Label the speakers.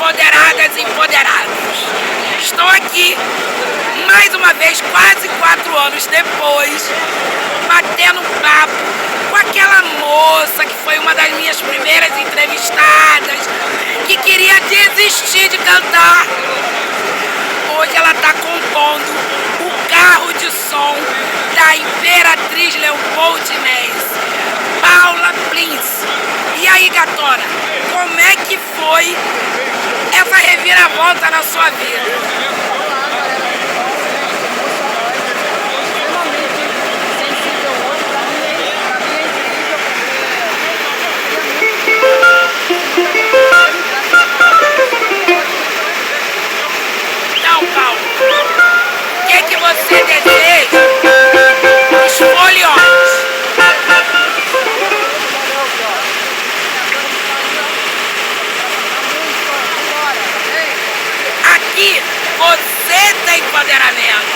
Speaker 1: empoderadas e empoderados. Estou aqui, mais uma vez, quase 4 anos depois, batendo papo com aquela moça que foi uma das minhas primeiras entrevistadas, que queria desistir de cantar. Hoje ela está compondo o carro de som da Imperatriz Leopoldinense, Paula Prince. E aí, gatona, como é que foi essa reviravolta na sua vida? Então, Paulo, o que você deseja? Escolhões. Aqui você tem empoderamento.